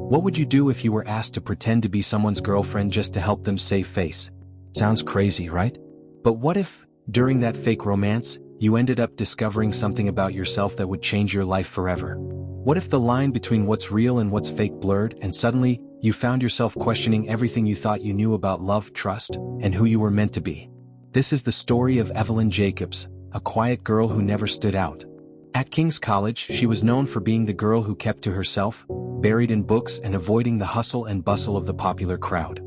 What would you do if you were asked to pretend to be someone's girlfriend just to help them save face? Sounds crazy, right? But what if, during that fake romance, you ended up discovering something about yourself that would change your life forever? What if the line between what's real and what's fake blurred, and suddenly, you found yourself questioning everything you thought you knew about love, trust, and who you were meant to be? This is the story of Evelyn Jacobs, a quiet girl who never stood out. At King's College, she was known for being the girl who kept to herself, buried in books and avoiding the hustle and bustle of the popular crowd.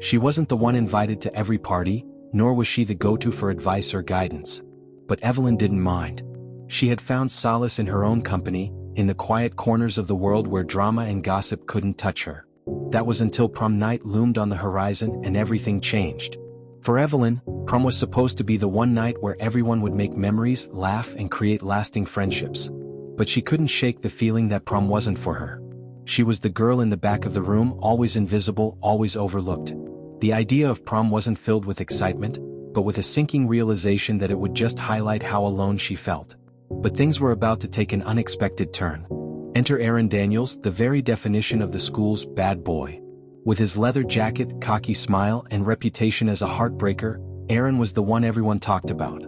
She wasn't the one invited to every party, nor was she the go-to for advice or guidance. But Evelyn didn't mind. She had found solace in her own company, in the quiet corners of the world where drama and gossip couldn't touch her. That was until prom night loomed on the horizon and everything changed. For Evelyn, prom was supposed to be the one night where everyone would make memories, laugh, and create lasting friendships. But she couldn't shake the feeling that prom wasn't for her. She was the girl in the back of the room, always invisible, always overlooked. The idea of prom wasn't filled with excitement, but with a sinking realization that it would just highlight how alone she felt. But things were about to take an unexpected turn. Enter Aaron Daniels, the very definition of the school's bad boy. With his leather jacket, cocky smile, and reputation as a heartbreaker, Aaron was the one everyone talked about.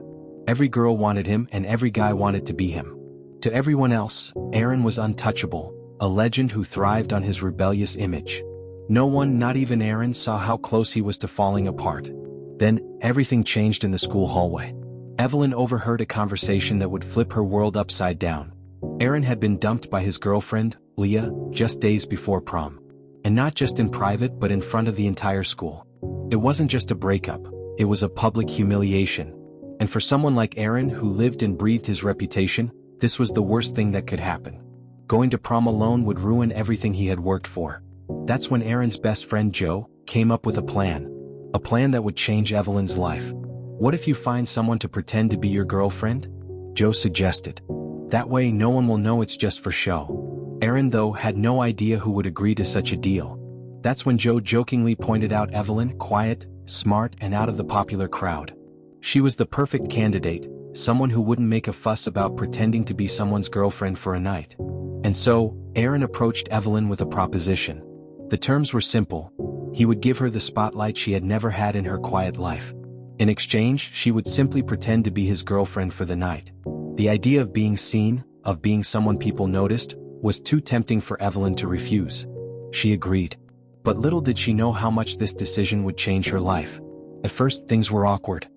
Every girl wanted him and every guy wanted to be him. To everyone else, Aaron was untouchable, a legend who thrived on his rebellious image. No one, not even Aaron, saw how close he was to falling apart. Then, everything changed in the school hallway. Evelyn overheard a conversation that would flip her world upside down. Aaron had been dumped by his girlfriend, Leah, just days before prom. And not just in private but in front of the entire school. It wasn't just a breakup, it was a public humiliation. And for someone like Aaron who lived and breathed his reputation, this was the worst thing that could happen. Going to prom alone would ruin everything he had worked for. That's when Aaron's best friend Joe came up with a plan. A plan that would change Evelyn's life. What if you find someone to pretend to be your girlfriend? Joe suggested. That way no one will know it's just for show. Aaron, though, had no idea who would agree to such a deal. That's when Joe jokingly pointed out Evelyn, quiet, smart, and out of the popular crowd. She was the perfect candidate, someone who wouldn't make a fuss about pretending to be someone's girlfriend for a night. And so, Aaron approached Evelyn with a proposition. The terms were simple. He would give her the spotlight she had never had in her quiet life. In exchange, she would simply pretend to be his girlfriend for the night. The idea of being seen, of being someone people noticed, was too tempting for Evelyn to refuse. She agreed. But little did she know how much this decision would change her life. At first, things were awkward.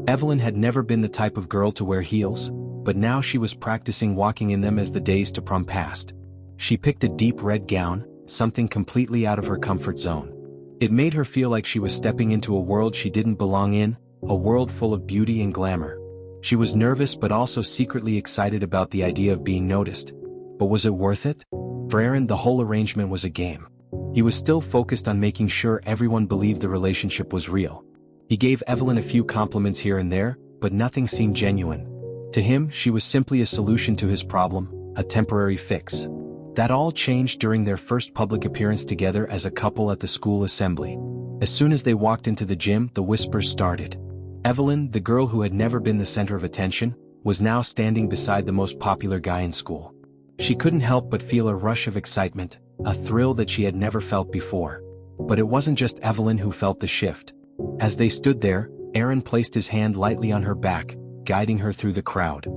Evelyn had never been the type of girl to wear heels, but now she was practicing walking in them as the days to prom passed. She picked a deep red gown, something completely out of her comfort zone. It made her feel like she was stepping into a world she didn't belong in, a world full of beauty and glamour. She was nervous but also secretly excited about the idea of being noticed. But was it worth it? For Aaron, the whole arrangement was a game. He was still focused on making sure everyone believed the relationship was real. He gave Evelyn a few compliments here and there, but nothing seemed genuine. To him, she was simply a solution to his problem, a temporary fix. That all changed during their first public appearance together as a couple at the school assembly. As soon as they walked into the gym, the whispers started. Evelyn, the girl who had never been the center of attention, was now standing beside the most popular guy in school. She couldn't help but feel a rush of excitement, a thrill that she had never felt before. But it wasn't just Evelyn who felt the shift. As they stood there, Aaron placed his hand lightly on her back, guiding her through the crowd.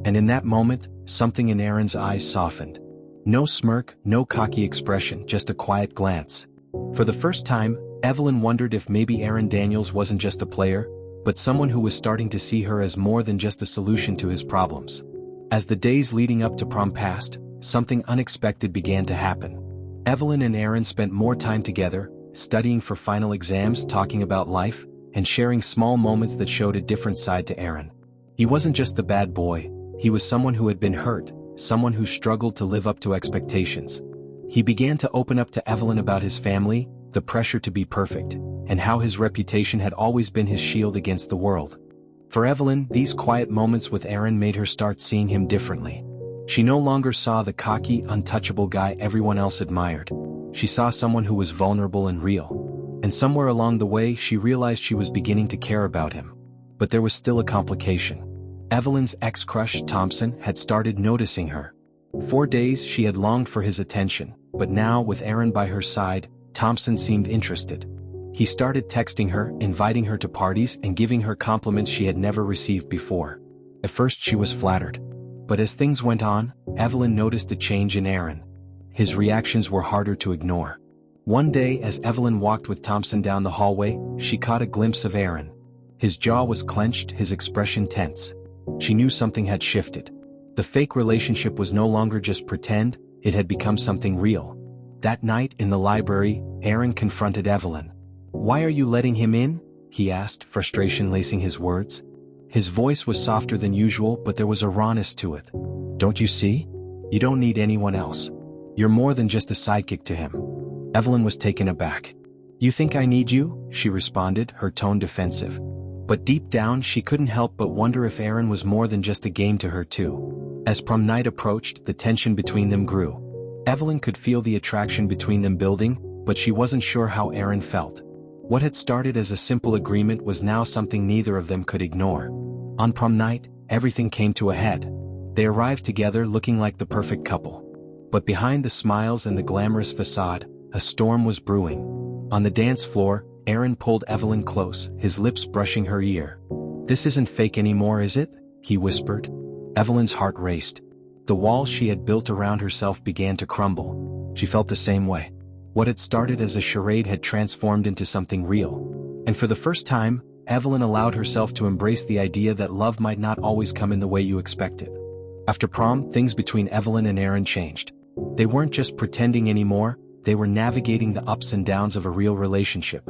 And in that moment, something in Aaron's eyes softened. No smirk, no cocky expression, just a quiet glance. For the first time, Evelyn wondered if maybe Aaron Daniels wasn't just a player, but someone who was starting to see her as more than just a solution to his problems. As the days leading up to prom passed, something unexpected began to happen. Evelyn and Aaron spent more time together, studying for final exams, talking about life, and sharing small moments that showed a different side to Aaron. He wasn't just the bad boy, he was someone who had been hurt, someone who struggled to live up to expectations. He began to open up to Evelyn about his family, the pressure to be perfect, and how his reputation had always been his shield against the world. For Evelyn, these quiet moments with Aaron made her start seeing him differently. She no longer saw the cocky, untouchable guy everyone else admired. She saw someone who was vulnerable and real. And somewhere along the way, she realized she was beginning to care about him. But there was still a complication. Evelyn's ex-crush, Thompson, had started noticing her. For days she had longed for his attention, But now, with Aaron by her side, Thompson seemed interested. He started texting her, inviting her to parties and giving her compliments she had never received before. At first she was flattered. But as things went on, Evelyn noticed a change in Aaron. His reactions were harder to ignore. One day, as Evelyn walked with Thompson down the hallway, she caught a glimpse of Aaron. His jaw was clenched, his expression tense. She knew something had shifted. The fake relationship was no longer just pretend, it had become something real. That night in the library, Aaron confronted Evelyn. "Why are you letting him in?" he asked, frustration lacing his words. His voice was softer than usual, but there was a rawness to it. "Don't you see? You don't need anyone else. You're more than just a sidekick to him." Evelyn was taken aback. "You think I need you?" she responded, her tone defensive. But deep down she couldn't help but wonder if Aaron was more than just a game to her too. As prom night approached, the tension between them grew. Evelyn could feel the attraction between them building, but she wasn't sure how Aaron felt. What had started as a simple agreement was now something neither of them could ignore. On prom night, everything came to a head. They arrived together looking like the perfect couple. But behind the smiles and the glamorous facade, a storm was brewing. On the dance floor, Aaron pulled Evelyn close, his lips brushing her ear. "This isn't fake anymore, is it?" he whispered. Evelyn's heart raced. The walls she had built around herself began to crumble. She felt the same way. What had started as a charade had transformed into something real. And for the first time, Evelyn allowed herself to embrace the idea that love might not always come in the way you expected. After prom, things between Evelyn and Aaron changed. They weren't just pretending anymore, they were navigating the ups and downs of a real relationship.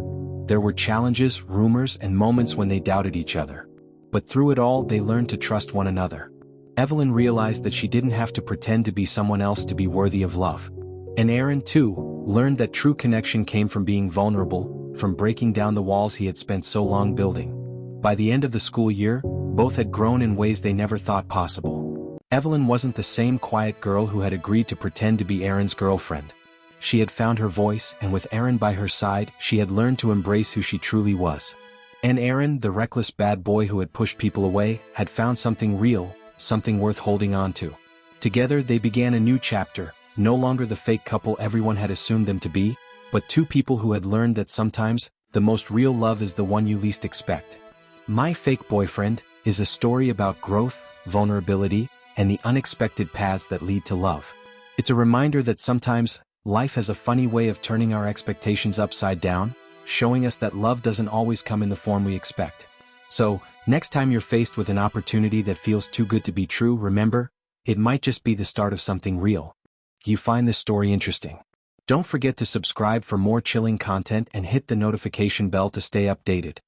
There were challenges, rumors, and moments when they doubted each other. But through it all, they learned to trust one another. Evelyn realized that she didn't have to pretend to be someone else to be worthy of love. And Aaron, too, learned that true connection came from being vulnerable, from breaking down the walls he had spent so long building. By the end of the school year, both had grown in ways they never thought possible. Evelyn wasn't the same quiet girl who had agreed to pretend to be Aaron's girlfriend. She had found her voice, and with Aaron by her side, she had learned to embrace who she truly was. And Aaron, the reckless bad boy who had pushed people away, had found something real, something worth holding on to. Together they began a new chapter, no longer the fake couple everyone had assumed them to be, but two people who had learned that sometimes, the most real love is the one you least expect. My Fake Boyfriend is a story about growth, vulnerability, and the unexpected paths that lead to love. It's a reminder that sometimes, life has a funny way of turning our expectations upside down, showing us that love doesn't always come in the form we expect. So, next time you're faced with an opportunity that feels too good to be true, remember, it might just be the start of something real. You find this story interesting? Don't forget to subscribe for more chilling content and hit the notification bell to stay updated.